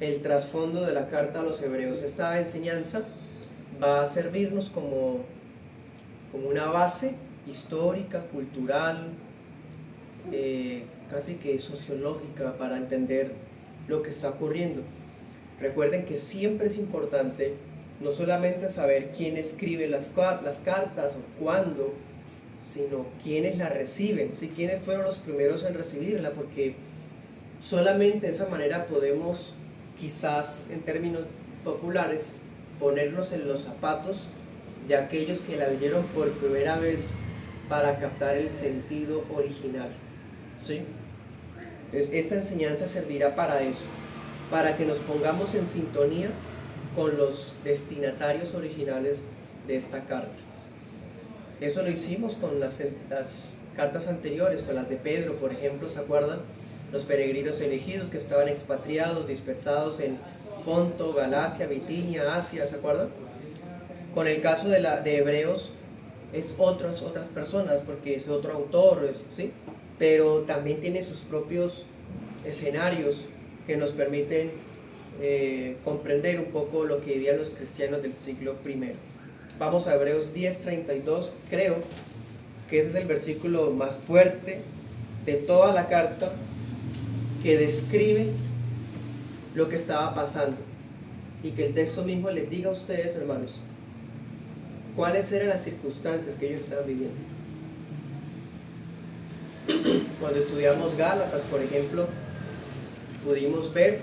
el trasfondo de la carta a los hebreos. Esta enseñanza va a servirnos como una base histórica, cultural, casi que sociológica para entender lo que está ocurriendo. Recuerden que siempre es importante no solamente saber quién escribe las cartas o cuándo, sino quiénes las reciben, ¿sí? Quiénes fueron los primeros en recibirla, porque solamente de esa manera podemos, quizás en términos populares, ponernos en los zapatos de aquellos que la leyeron por primera vez para captar el sentido original, ¿sí? Entonces, esta enseñanza servirá para eso, para que nos pongamos en sintonía con los destinatarios originales de esta carta. Eso lo hicimos con las cartas anteriores, con las de Pedro, por ejemplo, ¿se acuerdan? Los peregrinos elegidos que estaban expatriados, dispersados en Ponto, Galacia, Bitinia, Asia, ¿se acuerdan? Con el caso de Hebreos es otras personas, porque es otro autor, ¿sí? Pero también tiene sus propios escenarios que nos permiten comprender un poco lo que vivían los cristianos del siglo I. Vamos a Hebreos 10:32, creo que ese es el versículo más fuerte de toda la carta, que describe lo que estaba pasando, y que el texto mismo les diga a ustedes, hermanos, cuáles eran las circunstancias que ellos estaban viviendo. Cuando estudiamos Gálatas, por ejemplo, pudimos ver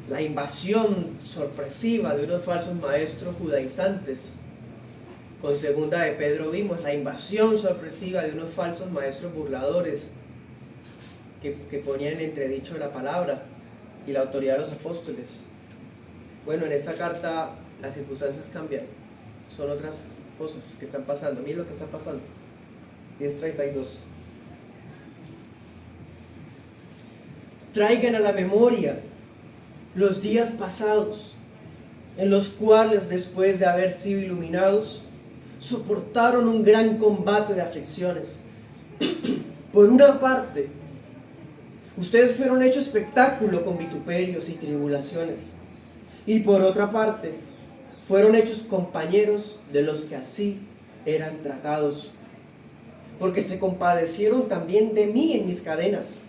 la invasión sorpresiva de unos falsos maestros judaizantes. Con segunda de Pedro vimos la invasión sorpresiva de unos falsos maestros burladores que ponían en entredicho la palabra y la autoridad de los apóstoles. Bueno, en esa carta las circunstancias cambian, son otras cosas que están pasando. Miren lo que está pasando. 10:32. Traigan a la memoria los días pasados, en los cuales, después de haber sido iluminados, soportaron un gran combate de aflicciones. Por una parte, ustedes fueron hechos espectáculo con vituperios y tribulaciones, y por otra parte, fueron hechos compañeros de los que así eran tratados, porque se compadecieron también de mí en mis cadenas,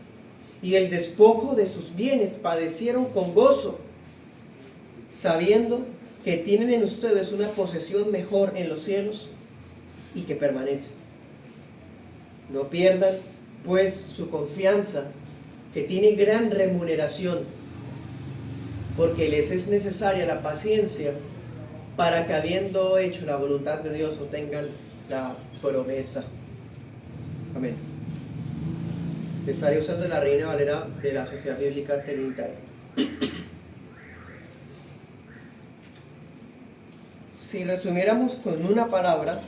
y el despojo de sus bienes padecieron con gozo, sabiendo que tienen en ustedes una posesión mejor en los cielos y que permanece. No pierdan, pues, su confianza, que tiene gran remuneración, porque les es necesaria la paciencia para que, habiendo hecho la voluntad de Dios, obtengan la promesa. Amén. Estaré usando la Reina Valera de la Sociedad Bíblica Trinitaria. Si resumiéramos con una palabra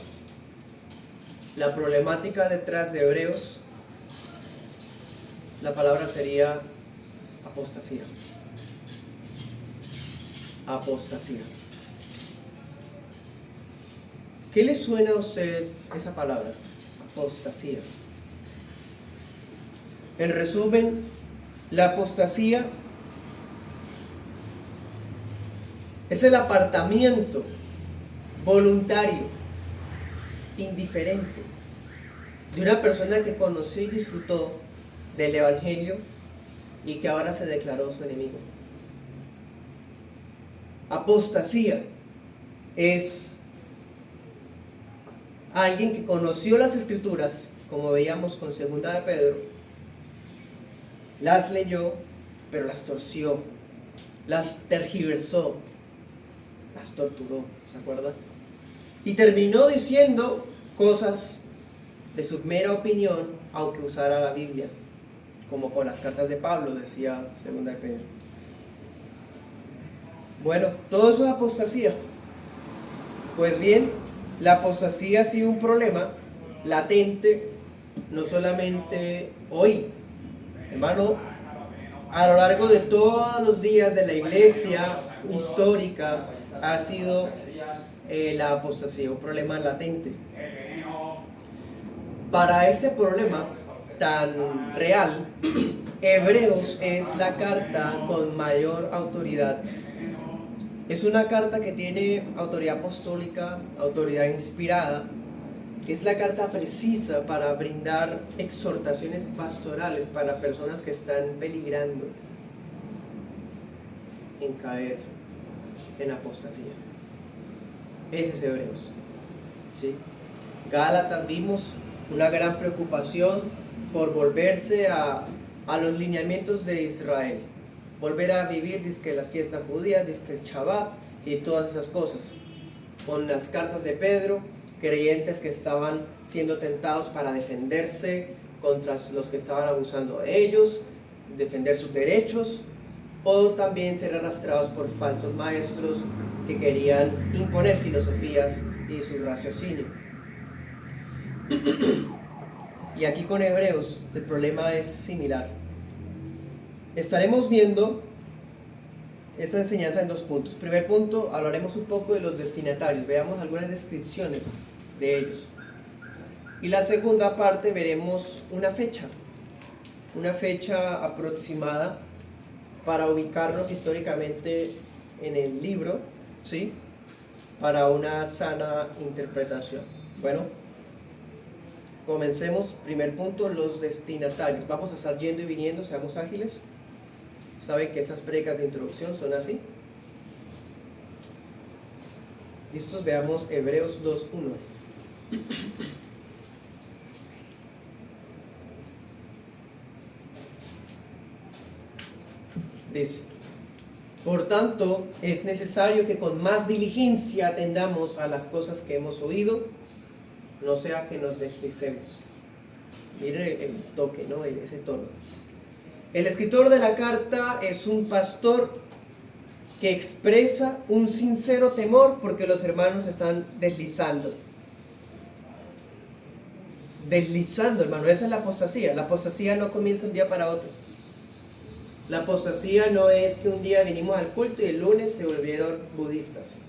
la problemática detrás de Hebreos, la palabra sería apostasía. Apostasía. ¿Qué le suena a usted esa palabra? Apostasía. En resumen, la apostasía es el apartamiento voluntario, indiferente, de una persona que conoció y disfrutó del Evangelio y que ahora se declaró su enemigo. Apostasía es alguien que conoció las Escrituras, como veíamos con segunda de Pedro, las leyó, pero las torció, las tergiversó, las torturó, ¿se acuerdan? Y terminó diciendo cosas de su mera opinión, aunque usara la Biblia, como con las cartas de Pablo, decía segunda de Pedro. Bueno, todo eso es apostasía. Pues bien, la apostasía ha sido un problema latente, no solamente hoy, hermano, a lo largo de todos los días de la iglesia histórica ha sido la apostasía, un problema latente. Para ese problema tan real, Hebreos es la carta con mayor autoridad. Es una carta que tiene autoridad apostólica, autoridad inspirada. Es la carta precisa para brindar exhortaciones pastorales para personas que están peligrando en caer en apostasía. Ese es Hebreos, ¿sí? Gálatas vimos una gran preocupación por volverse a los lineamientos de Israel, volver a vivir dizque las fiestas judías, dizque el Shabbat y todas esas cosas. Con las cartas de Pedro, creyentes que estaban siendo tentados para defenderse contra los que estaban abusando de ellos, defender sus derechos, o también ser arrastrados por falsos maestros que querían imponer filosofías y su raciocinio. Y aquí con Hebreos el problema es similar. Estaremos viendo esta enseñanza en dos puntos. Primer punto, hablaremos un poco de los destinatarios, veamos algunas descripciones de ellos. Y la segunda parte veremos una fecha aproximada para ubicarnos históricamente en el libro, ¿sí? Para una sana interpretación. Bueno, comencemos. Primer punto, los destinatarios. Vamos a estar yendo y viniendo, seamos ágiles. Saben que esas prédicas de introducción son así. Listos, veamos Hebreos 2:1. Dice: por tanto, es necesario que con más diligencia atendamos a las cosas que hemos oído, no sea que nos deslicemos. Miren el toque, ¿no? Ese tono. El escritor de la carta es un pastor que expresa un sincero temor porque los hermanos están deslizando. Deslizando, hermano, esa es la apostasía. La apostasía no comienza un día para otro. La apostasía no es que un día vinimos al culto y el lunes se volvieron budistas.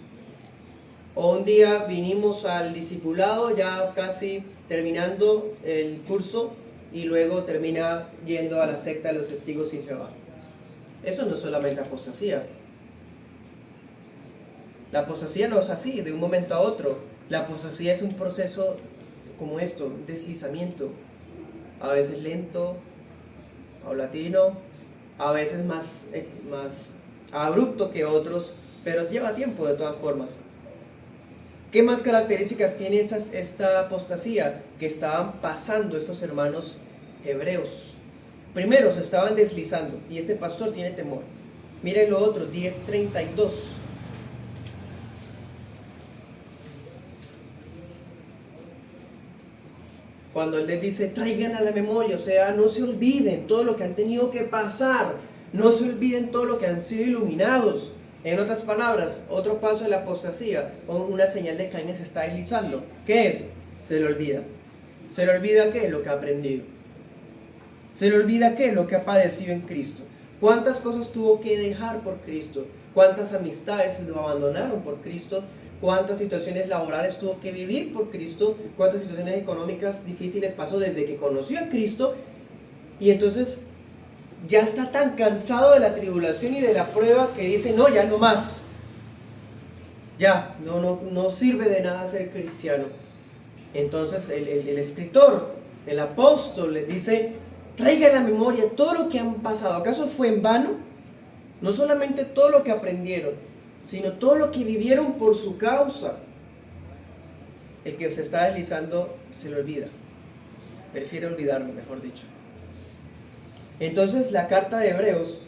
O un día vinimos al discipulado ya casi terminando el curso y luego termina yendo a la secta de los testigos sin Jehová. Eso no es solamente apostasía. La apostasía no es así, de un momento a otro. La apostasía es un proceso como esto, un deslizamiento. A veces lento, paulatino, a veces más abrupto que otros, pero lleva tiempo de todas formas. ¿Qué más características tiene esta apostasía que estaban pasando estos hermanos hebreos? Primero, se estaban deslizando y este pastor tiene temor. Miren lo otro, 10:32. Cuando él les dice, traigan a la memoria, o sea, no se olviden todo lo que han tenido que pasar, no se olviden todo lo que han sido iluminados. En otras palabras, otro paso de la apostasía, o una señal de que alguien se está deslizando. ¿Qué es? Se le olvida. ¿Se le olvida qué? Lo que ha aprendido. ¿Se le olvida qué? Lo que ha padecido en Cristo. ¿Cuántas cosas tuvo que dejar por Cristo? ¿Cuántas amistades lo abandonaron por Cristo? ¿Cuántas situaciones laborales tuvo que vivir por Cristo? ¿Cuántas situaciones económicas difíciles pasó desde que conoció a Cristo? Y entonces ya está tan cansado de la tribulación y de la prueba que dice, no, ya no más. Ya, no sirve de nada ser cristiano. Entonces el escritor, el apóstol, les dice, traiga a la memoria todo lo que han pasado. ¿Acaso fue en vano? No solamente todo lo que aprendieron, sino todo lo que vivieron por su causa. El que se está deslizando se lo olvida. Prefiere olvidarlo, mejor dicho. Entonces la carta de Hebreos,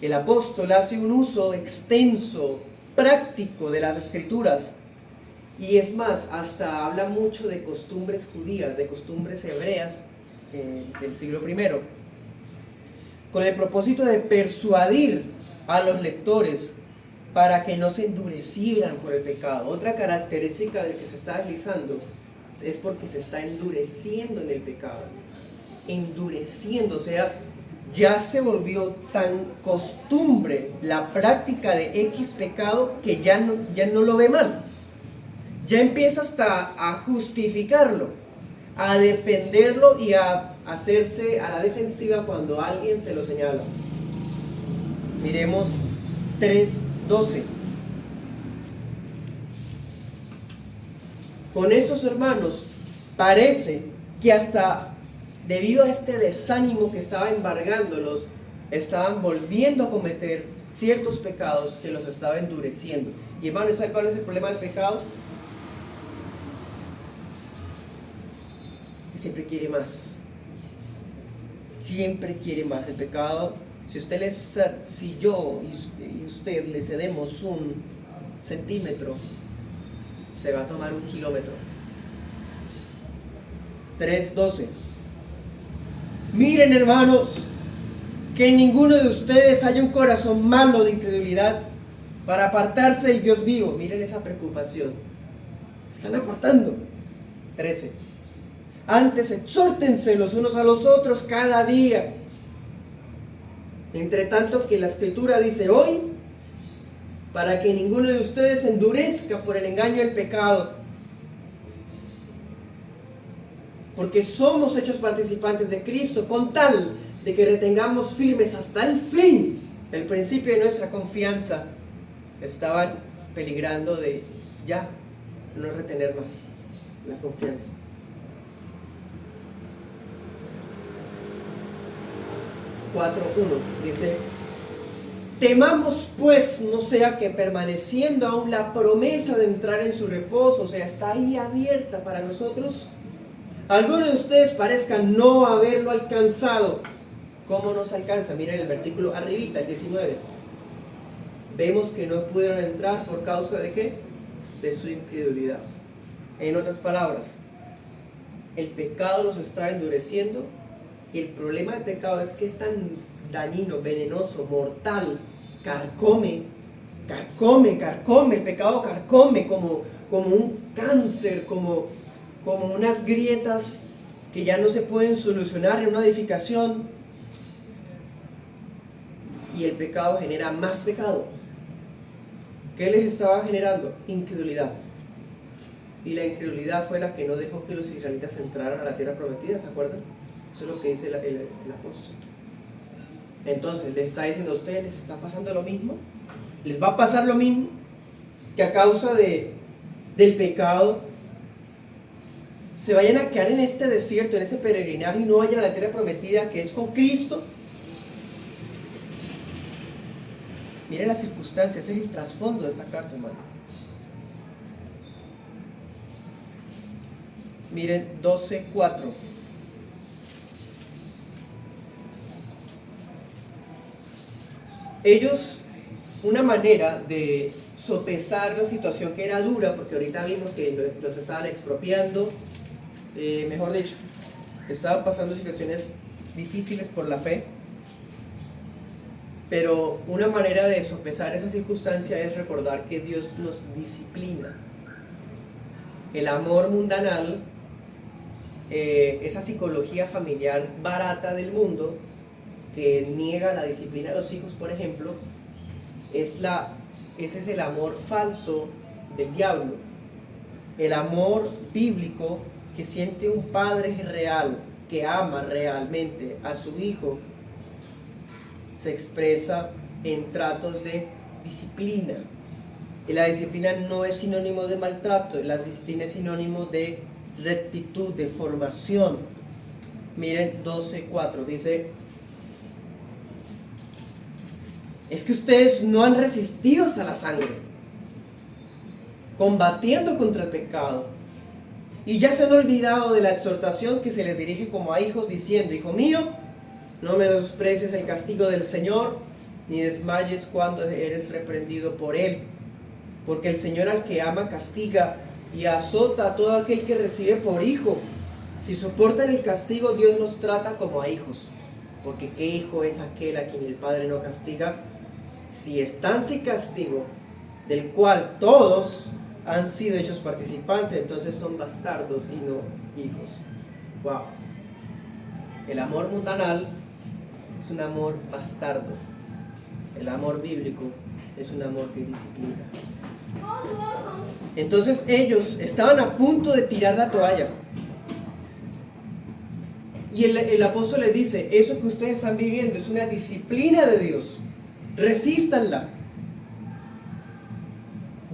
el apóstol hace un uso extenso, práctico de las escrituras. Y es más, hasta habla mucho de costumbres judías, de costumbres hebreas del siglo I, con el propósito de persuadir a los lectores para que no se endurecieran por el pecado. Otra característica del que se está deslizando es porque se está endureciendo en el pecado. Endureciendo, o sea, ya se volvió tan costumbre la práctica de X pecado que ya no lo ve mal. Ya empieza hasta a justificarlo, a defenderlo y a hacerse a la defensiva cuando alguien se lo señala. Miremos 3:12. Con esos hermanos, parece que hasta debido a este desánimo que estaba embargándolos, estaban volviendo a cometer ciertos pecados que los estaba endureciendo. Y hermanos, ¿sabe cuál es el problema del pecado? Que siempre quiere más. Siempre quiere más. El pecado, si yo y usted le cedemos 1 centímetro, se va a tomar 1 kilómetro. 3:12. Miren, hermanos, que en ninguno de ustedes haya un corazón malo de incredulidad para apartarse del Dios vivo. Miren esa preocupación. Se están apartando. 13. Antes exhórtense los unos a los otros cada día. Entre tanto que la Escritura dice hoy, para que ninguno de ustedes se endurezca por el engaño del pecado. Porque somos hechos participantes de Cristo, con tal de que retengamos firmes hasta el fin el principio de nuestra confianza. Estaban peligrando de ya no retener más la confianza. 4:1 dice: temamos pues no sea que permaneciendo aún la promesa de entrar en su reposo, o sea, está ahí abierta para nosotros, algunos de ustedes parezcan no haberlo alcanzado. ¿Cómo nos alcanza? Miren el versículo arribita, el 19. Vemos que no pudieron entrar por causa de ¿qué? De su incredulidad. En otras palabras, el pecado los está endureciendo, y el problema del pecado es que es tan dañino, venenoso, mortal, carcome, el pecado carcome como un cáncer, como unas grietas que ya no se pueden solucionar en una edificación. Y el pecado genera más pecado. ¿Qué les estaba generando? Incredulidad. Y la incredulidad fue la que no dejó que los israelitas entraran a la tierra prometida, ¿se acuerdan? Eso es lo que dice el apóstol. Entonces, les está diciendo a ustedes, les está pasando lo mismo. Les va a pasar lo mismo, que a causa del pecado se vayan a quedar en este desierto, en ese peregrinaje, y no vayan a la tierra prometida que es con Cristo. Miren las circunstancias, ese es el trasfondo de esta carta, hermano. Miren 12:4. Ellos, una manera de sopesar la situación que era dura, porque ahorita vimos que los estaban expropiando, mejor dicho, estaban pasando situaciones difíciles por la fe. Pero una manera de sopesar esa circunstancia es recordar que Dios nos disciplina. El amor mundanal, esa psicología familiar barata del mundo, que niega la disciplina a los hijos, por ejemplo, ese es el amor falso del diablo. El amor bíblico que siente un padre real, que ama realmente a su hijo, se expresa en tratos de disciplina. Y la disciplina no es sinónimo de maltrato, la disciplina es sinónimo de rectitud, de formación. Miren 12:4, dice: es que ustedes no han resistido hasta la sangre, combatiendo contra el pecado, y ya se han olvidado de la exhortación que se les dirige como a hijos, diciendo: hijo mío, no menosprecies el castigo del Señor, ni desmayes cuando eres reprendido por Él. Porque el Señor al que ama castiga y azota a todo aquel que recibe por hijo. Si soportan el castigo, Dios los trata como a hijos. Porque ¿qué hijo es aquel a quien el Padre no castiga? Si están sin castigo, del cual todos han sido hechos participantes, entonces son bastardos y no hijos. Wow. El amor mundanal es un amor bastardo. El amor bíblico es un amor que disciplina. Entonces ellos estaban a punto de tirar la toalla. Y el apóstol les dice, eso que ustedes están viviendo es una disciplina de Dios. Resístanla.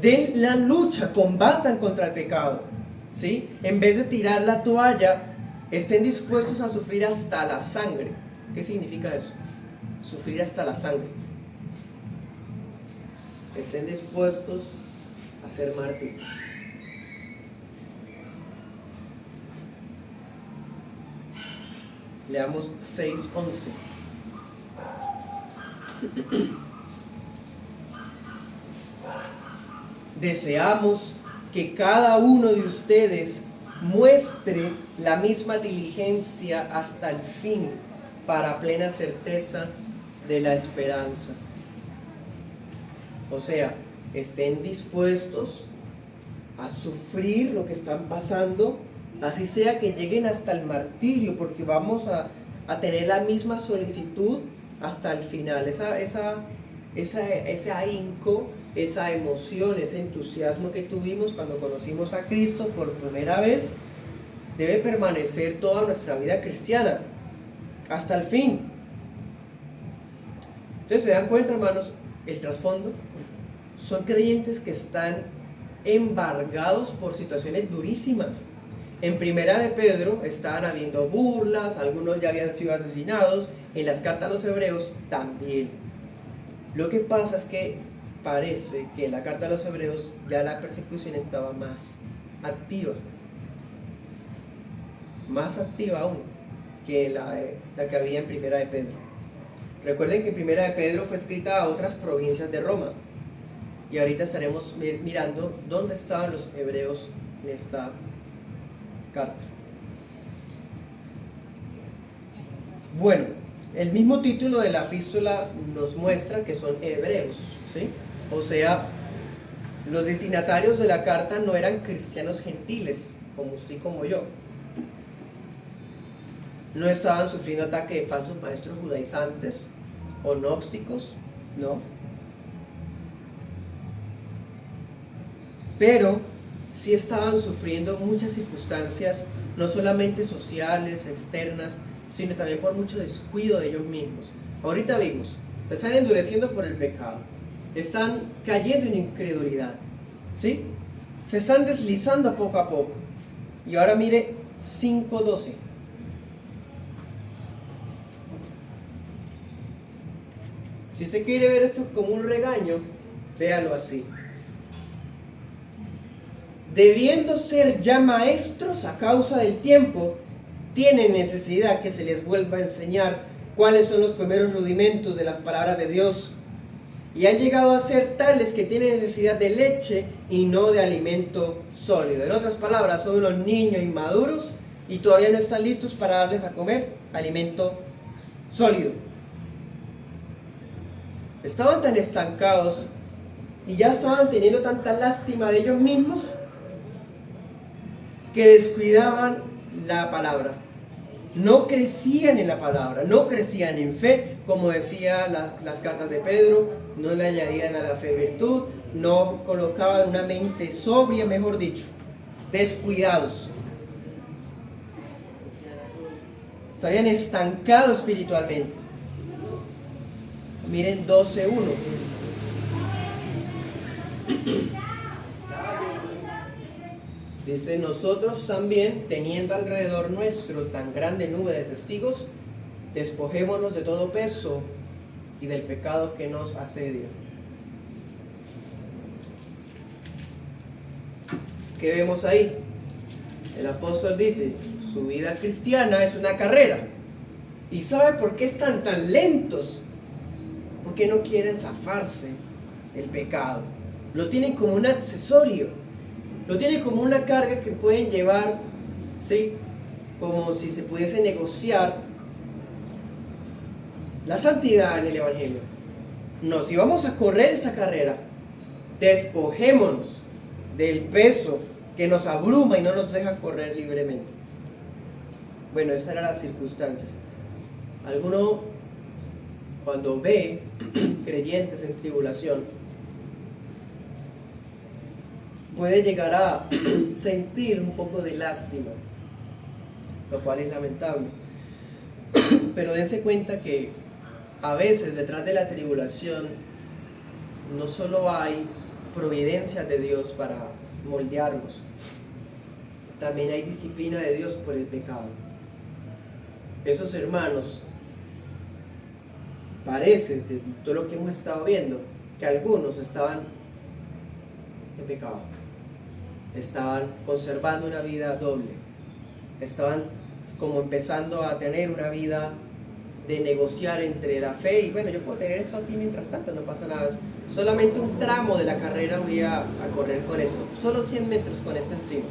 Den la lucha, combatan contra el pecado. ¿Sí? En vez de tirar la toalla, estén dispuestos a sufrir hasta la sangre. ¿Qué significa eso? Sufrir hasta la sangre. Estén dispuestos a ser mártires. Leamos 6:11. Deseamos que cada uno de ustedes muestre la misma diligencia hasta el fin para plena certeza de la esperanza. O sea, estén dispuestos a sufrir lo que están pasando, así sea que lleguen hasta el martirio, porque vamos a tener la misma solicitud hasta el final. Ese ahínco, esa emoción, ese entusiasmo que tuvimos cuando conocimos a Cristo por primera vez, debe permanecer toda nuestra vida cristiana, hasta el fin. Entonces, ¿se dan cuenta, hermanos, el trasfondo? Son creyentes que están embargados por situaciones durísimas. En Primera de Pedro estaban habiendo burlas, algunos ya habían sido asesinados, en las cartas a los hebreos también. Lo que pasa es que parece que en la carta a los hebreos ya la persecución estaba más activa aún que la que había en Primera de Pedro. Recuerden que Primera de Pedro fue escrita a otras provincias de Roma, y ahorita estaremos mirando dónde estaban los hebreos en esta carta. Bueno, el mismo título de la epístola nos muestra que son hebreos, ¿sí? O sea, los destinatarios de la carta no eran cristianos gentiles, como usted y como yo. No estaban sufriendo ataque de falsos maestros judaizantes o gnósticos, no. Pero sí estaban sufriendo muchas circunstancias, no solamente sociales, externas, sino también por mucho descuido de ellos mismos. Ahorita vimos, se están endureciendo por el pecado, están cayendo en incredulidad, ¿sí? Se están deslizando poco a poco. Y ahora mire 5:12. Si usted quiere ver esto como un regaño, véalo así. Debiendo ser ya maestros a causa del tiempo, tienen necesidad que se les vuelva a enseñar cuáles son los primeros rudimentos de las palabras de Dios. Y han llegado a ser tales que tienen necesidad de leche y no de alimento sólido. En otras palabras, son unos niños inmaduros y todavía no están listos para darles a comer alimento sólido. Estaban tan estancados y ya estaban teniendo tanta lástima de ellos mismos que descuidaban la palabra. No crecían en la palabra, no crecían en fe, como decía las cartas de Pedro, no le añadían a la fe virtud, no colocaban una mente sobria, mejor dicho, descuidados. Se habían estancado espiritualmente. Miren 12:1. Dice, nosotros también, teniendo alrededor nuestro tan grande nube de testigos, despojémonos de todo peso y del pecado que nos asedia. ¿Qué vemos ahí? El apóstol dice, su vida cristiana es una carrera. ¿Y sabe por qué están tan lentos? Porque no quieren zafarse del pecado. Lo tienen como un accesorio. Lo tienen como una carga que pueden llevar, ¿sí? Como si se pudiese negociar la santidad en el Evangelio. No, si vamos a correr esa carrera, despojémonos del peso que nos abruma y no nos deja correr libremente. Bueno, esas eran las circunstancias. Alguno, cuando ve creyentes en tribulación, puede llegar a sentir un poco de lástima, lo cual es lamentable. Pero dense cuenta que a veces detrás de la tribulación no solo hay providencia de Dios para moldearnos, también hay disciplina de Dios por el pecado. Esos hermanos, parece, de todo lo que hemos estado viendo, que algunos estaban en pecado, estaban conservando una vida doble, estaban como empezando a tener una vida de negociar entre la fe y bueno, yo puedo tener esto aquí mientras tanto, no pasa nada, solamente un tramo de la carrera voy a correr con esto, solo 100 metros con esto encima.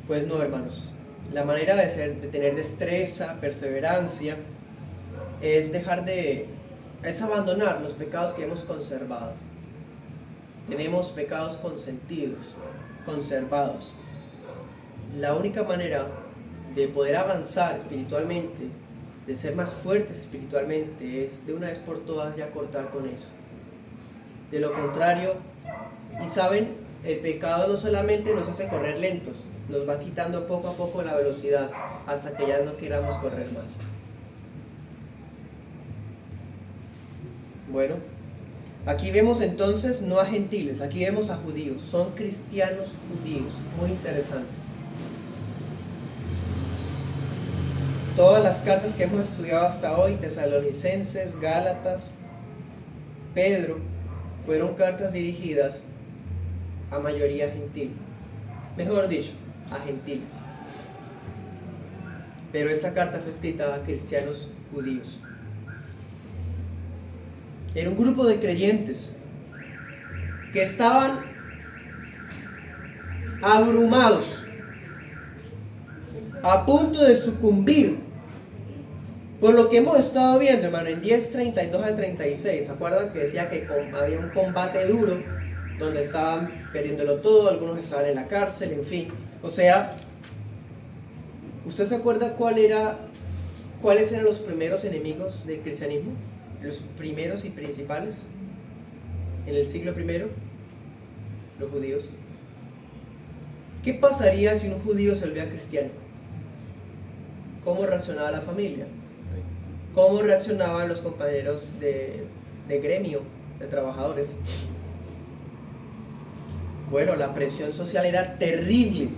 Pues no, hermanos, la manera de tener destreza, perseverancia, es es abandonar los pecados que hemos conservado. Tenemos pecados consentidos, conservados. La única manera de poder avanzar espiritualmente, de ser más fuertes espiritualmente, es de una vez por todas ya cortar con eso. De lo contrario, y saben, el pecado no solamente nos hace correr lentos, nos va quitando poco a poco la velocidad hasta que ya no queramos correr más. Bueno, aquí vemos entonces no a gentiles, aquí vemos a judíos, son cristianos judíos, muy interesante. Todas las cartas que hemos estudiado hasta hoy, Tesalonicenses, Gálatas, Pedro, fueron cartas dirigidas a mayoría gentil, mejor dicho, a gentiles. Pero esta carta fue escrita a cristianos judíos. Era un grupo de creyentes que estaban abrumados, a punto de sucumbir por lo que hemos estado viendo, hermano, en 10:32 al 36. ¿Se acuerdan que decía que había un combate duro donde estaban perdiéndolo todo, algunos estaban en la cárcel, en fin? O sea, ¿usted se acuerda cuáles eran los primeros enemigos del cristianismo? Los primeros y principales en el siglo I, los judíos. ¿Qué pasaría si un judío se volvía cristiano? ¿Cómo reaccionaba la familia? ¿Cómo reaccionaban los compañeros de gremio, de trabajadores? Bueno, la presión social era terrible,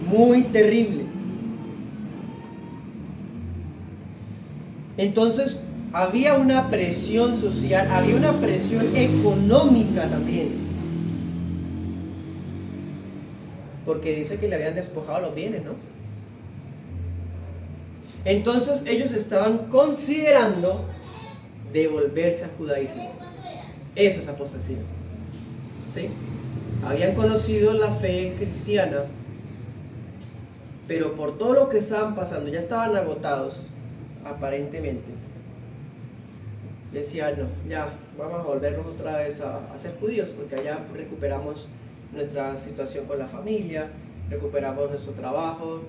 muy terrible. Entonces, había una presión social, había una presión económica también. Porque dice que le habían despojado los bienes, ¿no? Entonces ellos estaban considerando devolverse al judaísmo. Eso es apostasía. ¿Sí? Habían conocido la fe cristiana, pero por todo lo que estaban pasando, ya estaban agotados, aparentemente. Decían, no, ya, vamos a volvernos otra vez a ser judíos, porque allá recuperamos nuestra situación con la familia, recuperamos nuestro trabajo,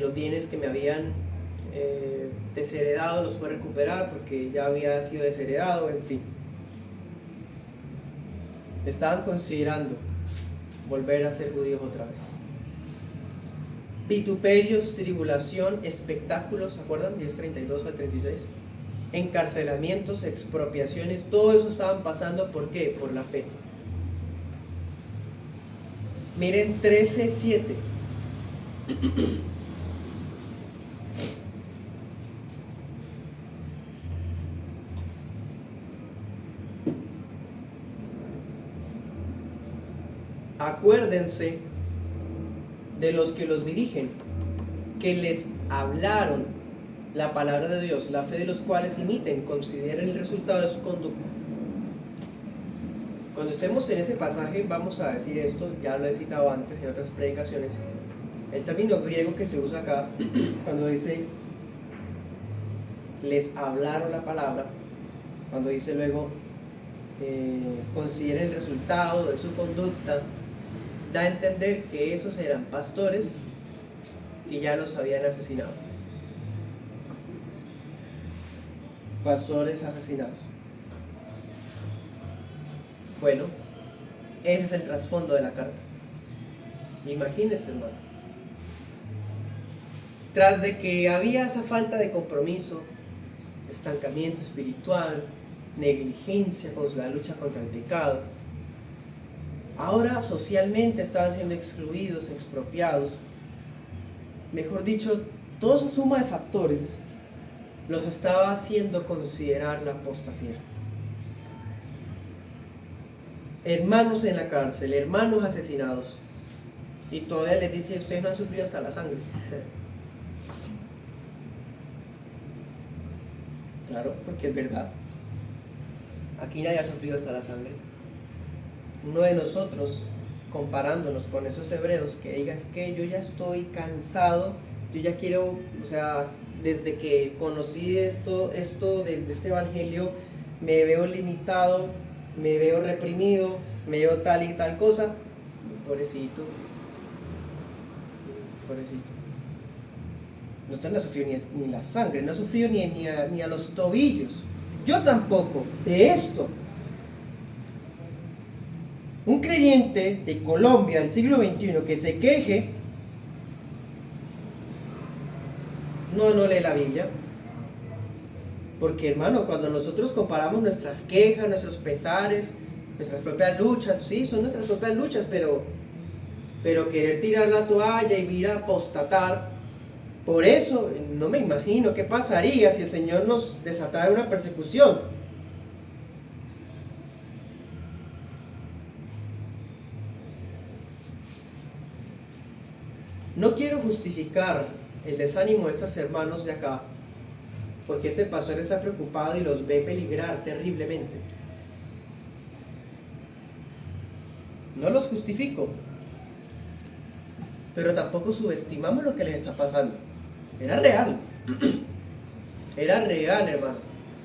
los bienes que me habían desheredado los puedo recuperar porque ya había sido desheredado, en fin. Estaban considerando volver a ser judíos otra vez. Vituperios, tribulación, espectáculos, ¿se acuerdan? 10:32 al 36. Encarcelamientos, expropiaciones, todo eso estaban pasando, ¿por qué? Por la fe. Miren 13:7. Acuérdense de los que los dirigen, que les hablaron la palabra de Dios, la fe de los cuales imiten, consideren el resultado de su conducta. Cuando estemos en ese pasaje vamos a decir esto, ya lo he citado antes en otras predicaciones. El término griego que se usa acá, cuando dice les hablaron la palabra, cuando dice luego consideren el resultado de su conducta, da a entender que esos eran pastores que ya los habían asesinado. Pastores asesinados. Bueno, ese es el trasfondo de la carta. Imagínense, hermano. tras de que había esa falta de compromiso, estancamiento espiritual, negligencia con la lucha contra el pecado, ahora socialmente estaban siendo excluidos, expropiados. Mejor dicho, toda esa suma de factores los estaba haciendo considerar la apostasía. Hermanos en la cárcel, hermanos asesinados, y todavía les dice: ustedes no han sufrido hasta la sangre. Claro, porque es verdad. Aquí nadie ha sufrido hasta la sangre. Uno de nosotros, comparándonos con esos hebreos, que diga: es que yo ya estoy cansado, yo ya quiero, o sea, desde que conocí esto de este evangelio, me veo limitado, me veo reprimido, me veo tal y tal cosa. Pobrecito. Usted no ha sufrido ni la sangre, no ha sufrido ni a los tobillos. Yo tampoco, de esto. Un creyente de Colombia del siglo XXI que se queje, no lee la Biblia. Porque, hermano, cuando nosotros comparamos nuestras quejas, nuestros pesares, nuestras propias luchas, sí, son nuestras propias luchas, pero querer tirar la toalla y ir a apostatar, por eso no me imagino qué pasaría si el Señor nos desatara una persecución. No quiero justificar el desánimo de estos hermanos de acá, porque este pastor está preocupado y los ve peligrar terriblemente. No los justifico, pero tampoco subestimamos lo que les está pasando. Era real. Era real, hermano.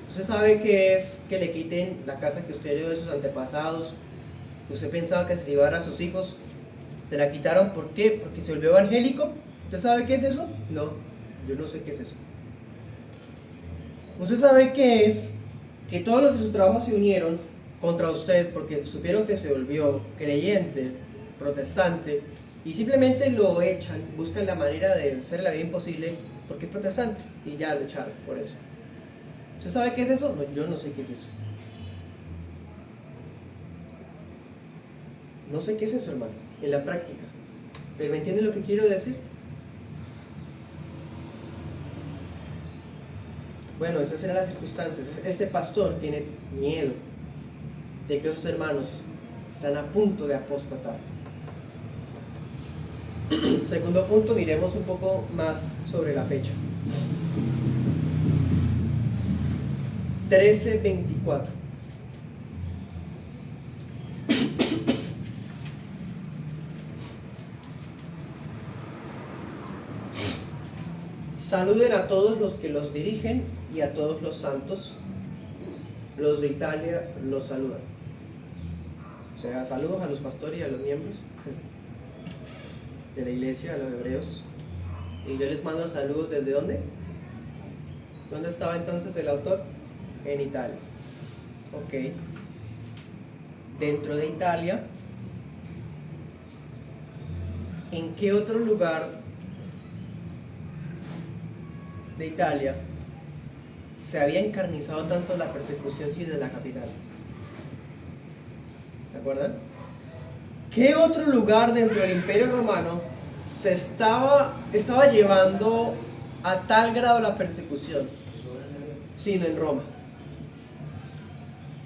Usted sabe que es que le quiten la casa que usted dio de sus antepasados. Usted pensaba que se le iba a dar a sus hijos. Se la quitaron, ¿por qué? Porque se volvió evangélico. ¿Usted sabe qué es eso? No, yo no sé qué es eso. Usted sabe qué es que todos los de su trabajo se unieron contra usted porque supieron que se volvió creyente, protestante, y simplemente lo echan, buscan la manera de hacer la vida imposible porque es protestante, y ya lo echaron por eso. ¿Usted sabe qué es eso? No, yo no sé qué es eso. No sé qué es eso, hermano, en la práctica. ¿Pero me entiende lo que quiero decir? Bueno, esas eran las circunstancias. Este pastor tiene miedo de que esos hermanos están a punto de apostatar. Segundo punto, miremos un poco más sobre la fecha. 13:24. Saluden a todos los que los dirigen y a todos los santos. Los de Italia los saludan. O sea, saludos a los pastores y a los miembros de la iglesia, a los hebreos. Y yo les mando saludos ¿desde dónde? ¿Dónde estaba entonces el autor? En Italia. Ok. Dentro de Italia, ¿en qué otro lugar de Italia se había encarnizado tanto la persecución si de la capital? ¿Se acuerdan? ¿Qué otro lugar dentro del Imperio Romano se estaba llevando a tal grado la persecución? Sino en Roma.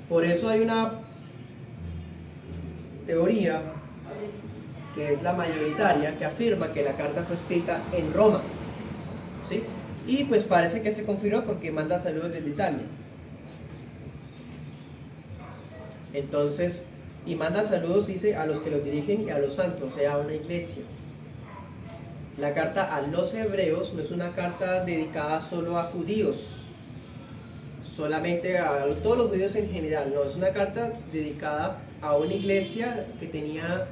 Por eso hay una teoría que es la mayoritaria que afirma que la carta fue escrita en Roma, ¿sí? Y pues parece que se confirmó porque manda saludos desde Italia. Entonces, y manda saludos, dice, a los que los dirigen y a los santos, o sea, a una iglesia. La carta a los hebreos no es una carta dedicada solo a judíos, solamente a todos los judíos en general, no, es una carta dedicada a una iglesia que tenía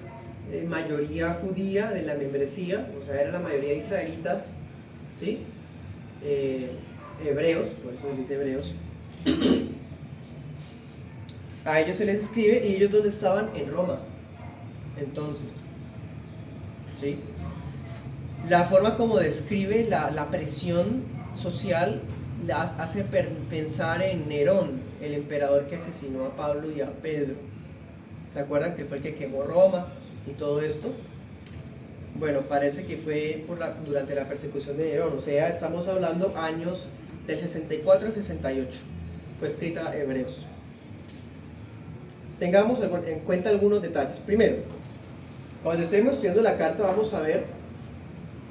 mayoría judía de la membresía, o sea, era la mayoría de israelitas, ¿sí? Hebreos, por eso dice hebreos. A ellos se les escribe, y ellos donde estaban, en Roma. Entonces, ¿sí? La forma como describe la presión social hace pensar en Nerón, el emperador que asesinó a Pablo y a Pedro. ¿Se acuerdan que fue el que quemó Roma y todo esto? Bueno, parece que fue durante la persecución de Nerón, o sea, estamos hablando años del 64 al 68. Fue escrita Hebreos. Tengamos en cuenta algunos detalles. Primero, cuando estemos estudiando la carta vamos a ver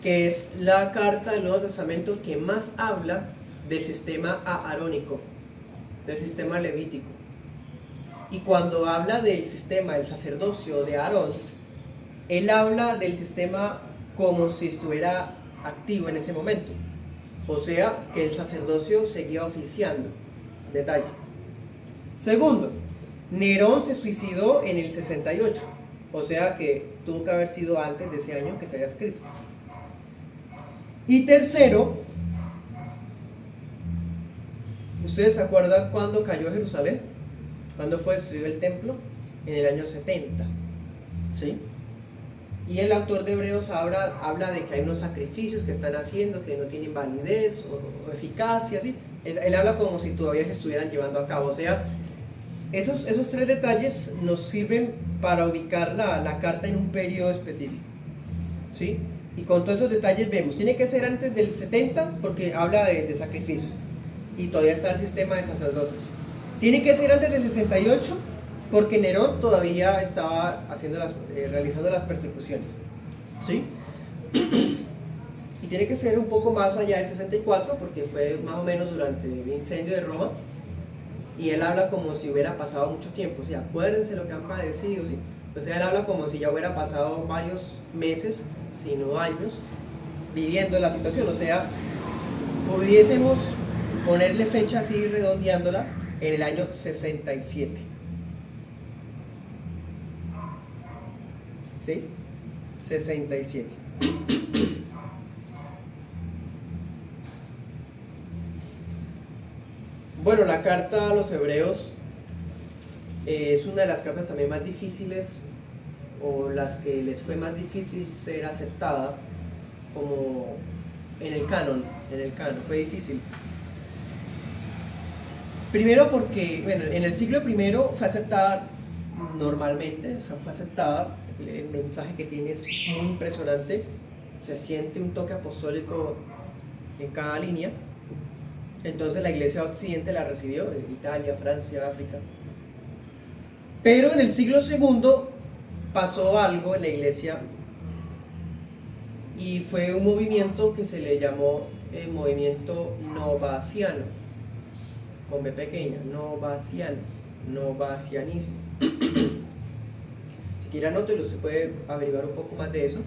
que es la carta del Nuevo Testamento que más habla del sistema aarónico, del sistema levítico. Y cuando habla del sistema del sacerdocio de Aarón, él habla del sistema como si estuviera activo en ese momento. O sea, que el sacerdocio seguía oficiando. Detalle. Segundo, Nerón se suicidó en el 68. O sea que tuvo que haber sido antes de ese año que se haya escrito. Y tercero, ¿ustedes se acuerdan cuándo cayó Jerusalén? ¿Cuándo fue destruido el templo? En el año 70. ¿Sí? Y el autor de Hebreos habla de que hay unos sacrificios que están haciendo que no tienen validez o eficacia, ¿sí? Él habla como si todavía se estuvieran llevando a cabo. O sea, esos tres detalles nos sirven para ubicar la carta en un periodo específico, ¿sí? Y con todos esos detalles vemos, tiene que ser antes del 70 porque habla de sacrificios y todavía está el sistema de sacerdotes. Tiene que ser antes del 68 porque Nerón todavía estaba realizando las persecuciones, ¿sí? Y tiene que ser un poco más allá del 64 porque fue más o menos durante el incendio de Roma y él habla como si hubiera pasado mucho tiempo, o sea, acuérdense lo que han padecido, ¿sí? O sea, él habla como si ya hubiera pasado varios meses, sino años, viviendo la situación. O sea, pudiésemos ponerle fecha así, redondeándola, en el año 67. ¿Sí? 67. Bueno, la carta a los Hebreos es una de las cartas también más difíciles, o las que les fue más difícil ser aceptada como en el canon, fue difícil. Primero porque, bueno, en el siglo I fue aceptada normalmente, o sea, fue aceptada, el mensaje que tiene es muy impresionante, se siente un toque apostólico en cada línea. Entonces la iglesia occidente la recibió, en Italia, Francia, África. Pero en el siglo II pasó algo en la iglesia y fue un movimiento que se le llamó el movimiento novaciano, con B pequeña, novacianismo. Si quiere anótelo, usted puede averiguar un poco más de eso.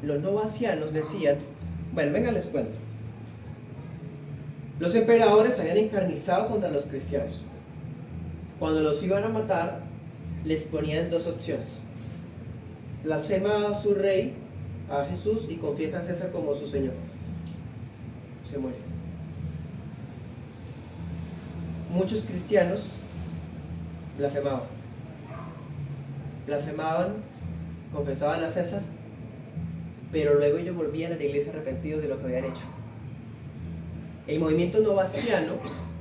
Los novacianos decían, bueno, venga, les cuento. Los emperadores habían encarnizado contra los cristianos. Cuando los iban a matar, les ponían dos opciones: blasfema a su rey, a Jesús, y confiesa a César como su señor. Se muere. Muchos cristianos blasfemaban, confesaban a César, pero luego ellos volvían a la iglesia arrepentidos de lo que habían hecho. El movimiento novaciano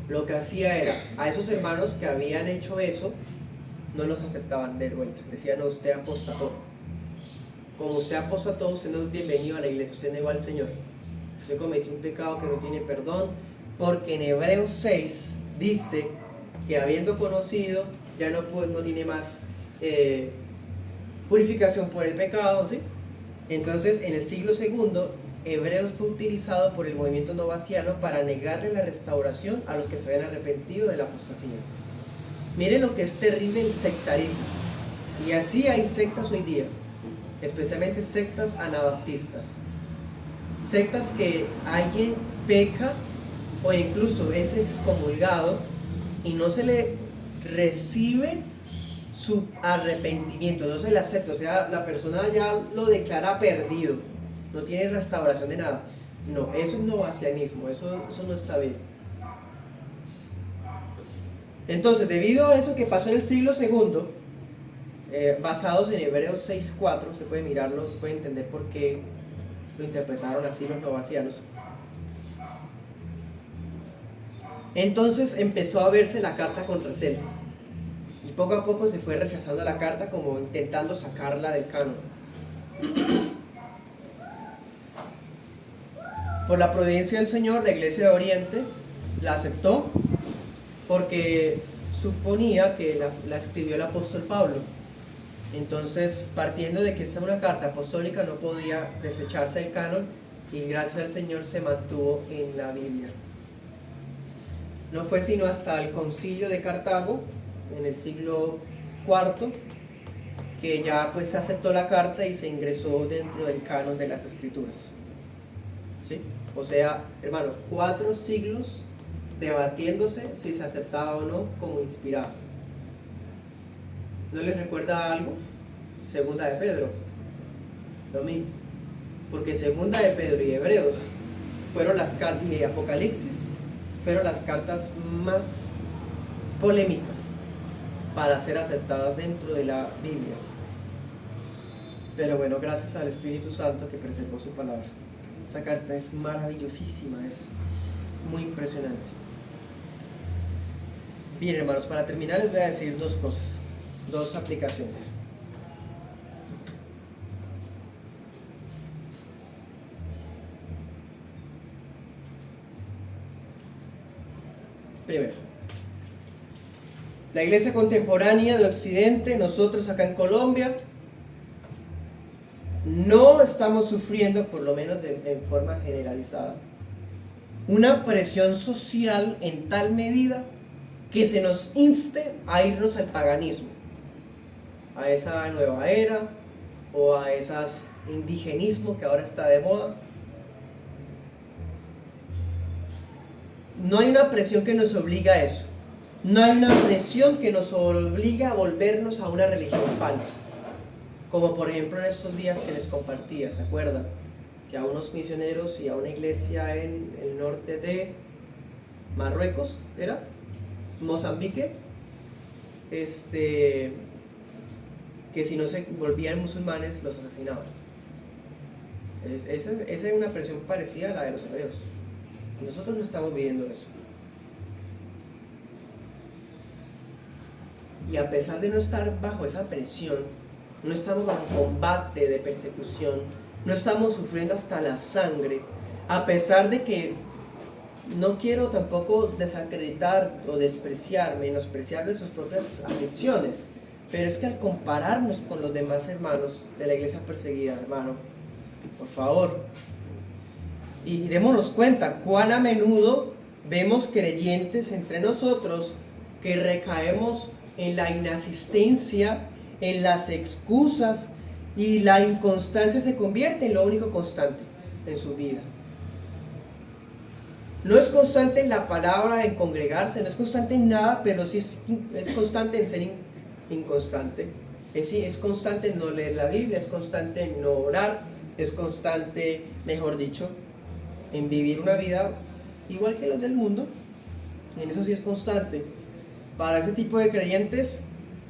lo que hacía era, a esos hermanos que habían hecho eso, no los aceptaban de vuelta. Decían, no, usted apostató. Como usted apostató, usted no es bienvenido a la iglesia, usted negó al Señor. Usted cometió un pecado que no tiene perdón, porque en Hebreos 6 dice que habiendo conocido, ya no tiene más purificación por el pecado, ¿sí? Entonces, en el siglo II, Hebreos fue utilizado por el movimiento novaciano para negarle la restauración a los que se habían arrepentido de la apostasía. Miren lo que es terrible el sectarismo. Y así hay sectas hoy día, especialmente sectas anabaptistas. Sectas que alguien peca o incluso es excomulgado y no se le recibe su arrepentimiento, no se le acepta, o sea, la persona ya lo declara perdido, no tiene restauración de nada. No, eso es novacianismo, eso no está bien. Entonces, debido a eso que pasó en el siglo II, basados en Hebreos 6:4, se puede mirarlo, se puede entender por qué lo interpretaron así los novacianos. Entonces empezó a verse la carta con recelo, y poco a poco se fue rechazando la carta, como intentando sacarla del canon. Por la providencia del Señor, la Iglesia de Oriente la aceptó, porque suponía que la escribió el apóstol Pablo. Entonces, partiendo de que esta es una carta apostólica, no podía desecharse del canon, y gracias al Señor se mantuvo en la Biblia. No fue sino hasta el concilio de Cartago, en el siglo IV, que ya pues se aceptó la carta y se ingresó dentro del canon de las Escrituras. ¿Sí? O sea, hermano, 4 siglos debatiéndose si se aceptaba o no como inspirado. ¿No les recuerda algo? Segunda de Pedro, lo mismo. Porque Segunda de Pedro y Hebreos fueron las cartas, y Apocalipsis fueron las cartas más polémicas para ser aceptadas dentro de la Biblia. Pero bueno, gracias al Espíritu Santo que preservó su palabra. Esa carta es maravillosísima, es muy impresionante. Bien, hermanos, para terminar les voy a decir 2 cosas, 2 aplicaciones. Primero, la iglesia contemporánea de Occidente, nosotros acá en Colombia, no estamos sufriendo, por lo menos en forma generalizada, una presión social en tal medida que se nos inste a irnos al paganismo, a esa nueva era o a esas indigenismo que ahora está de moda. No hay una presión que nos obliga a eso. No hay una presión que nos obliga a volvernos a una religión falsa. Como por ejemplo en estos días que les compartía, ¿se acuerdan? Que a unos misioneros y a una iglesia en el norte de Marruecos, ¿era? Mozambique, que si no se volvían musulmanes los asesinaban. Esa es una presión parecida a la de los hebreos. Nosotros no estamos viviendo eso. Y a pesar de no estar bajo esa presión, no estamos bajo combate de persecución, no estamos sufriendo hasta la sangre, a pesar de que no quiero tampoco desacreditar o despreciar, menospreciar nuestras propias aflicciones, pero es que al compararnos con los demás hermanos de la iglesia perseguida, hermano, por favor, y démonos cuenta cuán a menudo vemos creyentes entre nosotros que recaemos en la inasistencia, en las excusas, y la inconstancia se convierte en lo único constante en su vida. No es constante en la palabra, en congregarse, no es constante en nada, pero sí es constante en ser inconstante. Es constante en no leer la Biblia, es constante en no orar, es constante, mejor dicho, en vivir una vida igual que los del mundo. En eso sí es constante. Para ese tipo de creyentes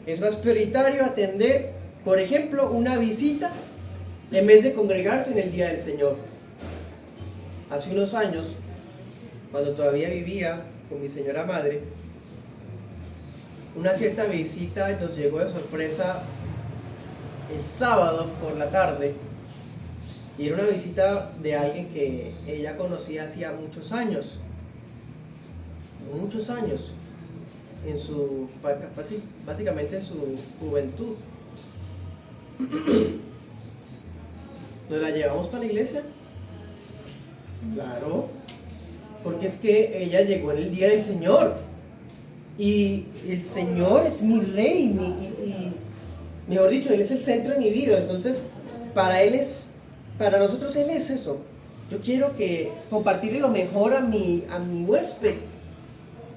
es más prioritario atender, por ejemplo, una visita en vez de congregarse en el día del Señor. Hace unos años, cuando todavía vivía con mi señora madre, una cierta visita nos llegó de sorpresa el sábado por la tarde, y era una visita de alguien que ella conocía hacía muchos años, básicamente en su juventud. ¿Nos la llevamos para la iglesia? Claro, porque es que ella llegó en el día del Señor, y el Señor es mi rey, y mejor dicho, Él es el centro de mi vida. Entonces para nosotros Él es eso. Yo quiero compartirle lo mejor a mi huésped.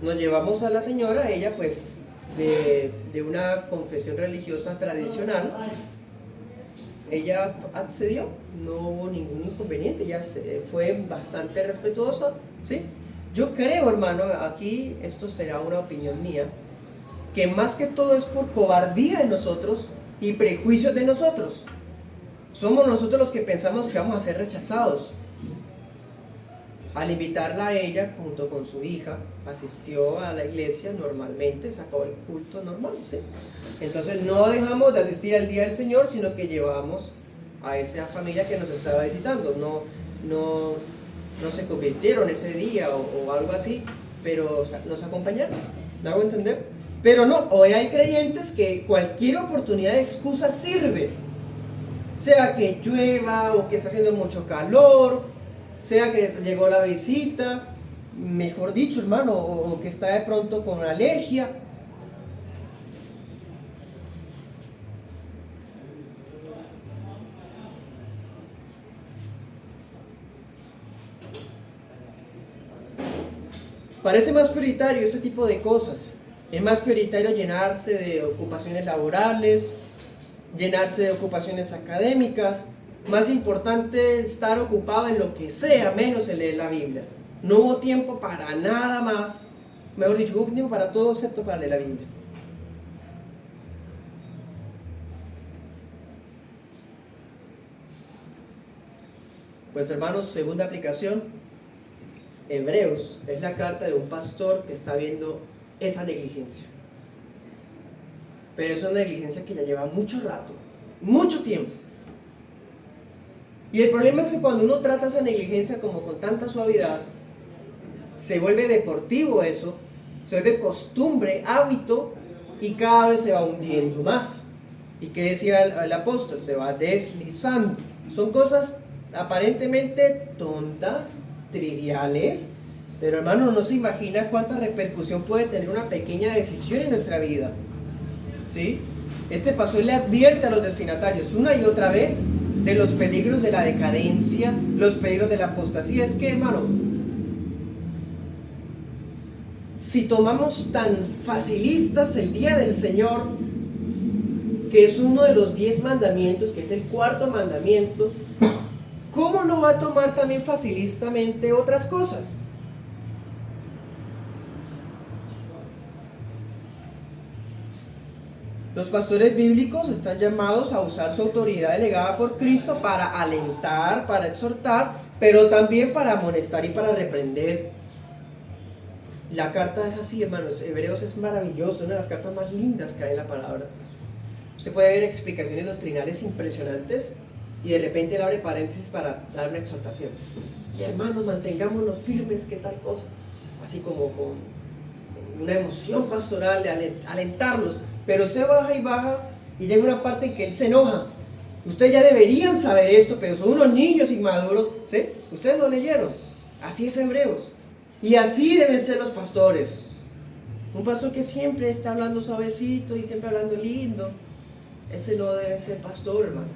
Nos llevamos a la señora, ella pues de una confesión religiosa tradicional. Ella accedió, no hubo ningún inconveniente, ella fue bastante respetuosa, ¿sí? Yo creo, hermano, aquí esto será una opinión mía, que más que todo es por cobardía de nosotros y prejuicios de nosotros. Somos nosotros los que pensamos que vamos a ser rechazados. Al invitarla a ella, junto con su hija, asistió a la iglesia normalmente, se acabó el culto normal, ¿sí? Entonces no dejamos de asistir al día del Señor, sino que llevamos a esa familia que nos estaba visitando. No se convirtieron ese día o algo así, pero o sea, nos acompañaron. ¿Me hago entender? Pero no, hoy hay creyentes que cualquier oportunidad de excusa sirve. Sea que llueva o que está haciendo mucho calor, sea que llegó la visita, mejor dicho, hermano, o que está de pronto con alergia. Parece más prioritario este tipo de cosas. Es más prioritario llenarse de ocupaciones laborales, llenarse de ocupaciones académicas. Más importante estar ocupado en lo que sea, menos en leer la Biblia. No hubo tiempo para nada más. Mejor dicho, hubo tiempo para todo excepto para leer la Biblia. Pues hermanos, segunda aplicación. Hebreos es la carta de un pastor que está viendo esa negligencia. Pero es una negligencia que ya lleva mucho rato, mucho tiempo. Y el problema es que cuando uno trata esa negligencia como con tanta suavidad, se vuelve deportivo eso, se vuelve costumbre, hábito, y cada vez se va hundiendo más. ¿Y qué decía el apóstol? Se va deslizando. Son cosas aparentemente tontas, triviales, pero hermano, no se imagina cuánta repercusión puede tener una pequeña decisión en nuestra vida. ¿Sí? Este pastor le advierte a los destinatarios una y otra vez de los peligros de la decadencia, los peligros de la apostasía. Es que, hermano, si tomamos tan facilistas el día del Señor, que es uno de los 10 mandamientos, que es el cuarto mandamiento, ¿cómo no va a tomar también facilistamente otras cosas? Los pastores bíblicos están llamados a usar su autoridad delegada por Cristo para alentar, para exhortar, pero también para amonestar y para reprender. La carta es así, hermanos. Hebreos es maravilloso, una de las cartas más lindas que hay en la palabra. Usted puede ver explicaciones doctrinales impresionantes y de repente él abre paréntesis para dar una exhortación. Y hermanos, mantengámonos firmes, ¿qué tal cosa? Así como con una emoción pastoral de alentarlos. Pero usted baja y llega una parte en que él se enoja. Ustedes ya deberían saber esto, pero son unos niños inmaduros, ¿sí? Ustedes lo leyeron. Así es Hebreos. Y así deben ser los pastores. Un pastor que siempre está hablando suavecito y siempre hablando lindo, ese no debe ser pastor, hermano.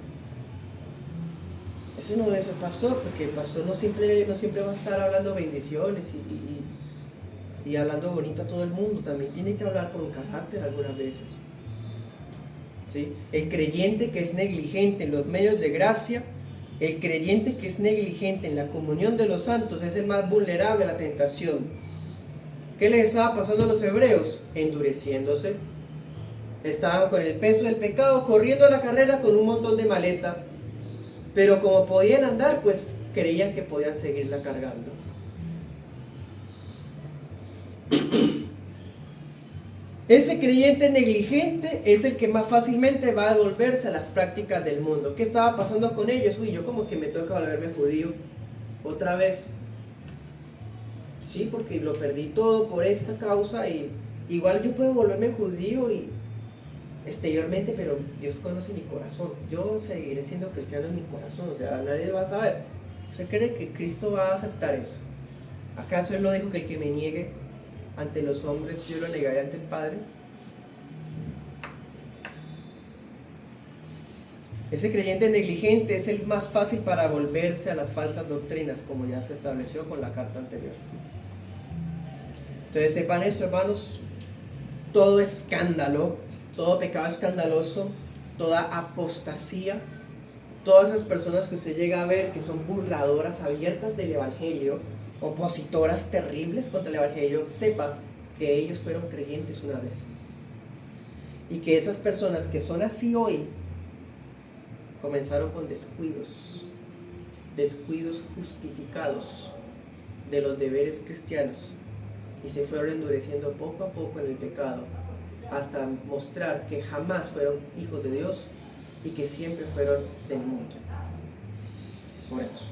Ese no debe ser pastor, porque el pastor no siempre va a estar hablando bendiciones y hablando bonito a todo el mundo. También tiene que hablar con carácter algunas veces. ¿Sí? El creyente que es negligente en los medios de gracia, el creyente que es negligente en la comunión de los santos, es el más vulnerable a la tentación. ¿Qué les estaba pasando a los hebreos? Endureciéndose. Estaban con el peso del pecado, corriendo la carrera con un montón de maleta, pero como podían andar, pues creían que podían seguirla cargando. Ese creyente negligente es el que más fácilmente va a devolverse a las prácticas del mundo. ¿Qué estaba pasando con ellos? Uy, yo como que me toca volverme judío otra vez. Sí, porque lo perdí todo por esta causa y igual yo puedo volverme judío y exteriormente, pero Dios conoce mi corazón. Yo seguiré siendo cristiano en mi corazón, o sea, nadie lo va a saber. ¿Usted cree que Cristo va a aceptar eso? ¿Acaso Él no dijo que el que me niegue ante los hombres, yo lo negaré ante el Padre? Ese creyente negligente es el más fácil para volverse a las falsas doctrinas, como ya se estableció con la carta anterior. Entonces sepan eso, hermanos, todo escándalo, todo pecado escandaloso, toda apostasía, todas esas personas que usted llega a ver que son burladoras abiertas del Evangelio, opositoras terribles contra el Evangelio, sepa que ellos fueron creyentes una vez. Y que esas personas que son así hoy comenzaron con descuidos justificados de los deberes cristianos y se fueron endureciendo poco a poco en el pecado hasta mostrar que jamás fueron hijos de Dios y que siempre fueron del mundo. Oremos.